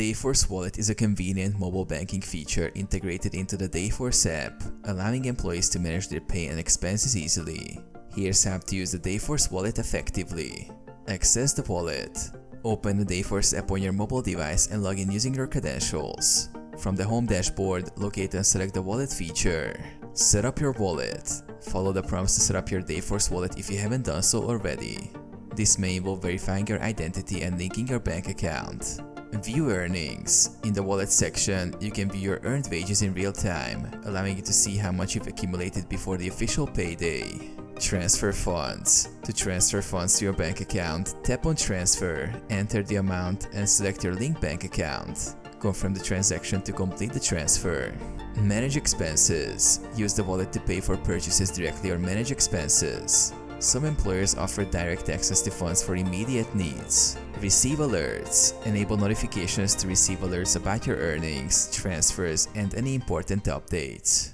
Dayforce Wallet is a convenient mobile banking feature integrated into the Dayforce app, allowing employees to manage their pay and expenses easily. Here's how to use the Dayforce Wallet effectively. Access the wallet. Open the Dayforce app on your mobile device and log in using your credentials. From the home dashboard, locate and select the wallet feature. Set up your wallet. Follow the prompts to set up your Dayforce wallet if you haven't done so already. This may involve verifying your identity and linking your bank account. View earnings. In the wallet section, you can view your earned wages in real time, allowing you to see how much you've accumulated before the official payday. Transfer funds. To transfer funds to your bank account, tap on Transfer, enter the amount, and select your linked bank account. Confirm the transaction to complete the transfer. Manage expenses. Use the wallet to pay for purchases directly or manage expenses. Some employers offer direct access to funds for immediate needs. Receive alerts. Enable notifications to receive alerts about your earnings, transfers, and any important updates.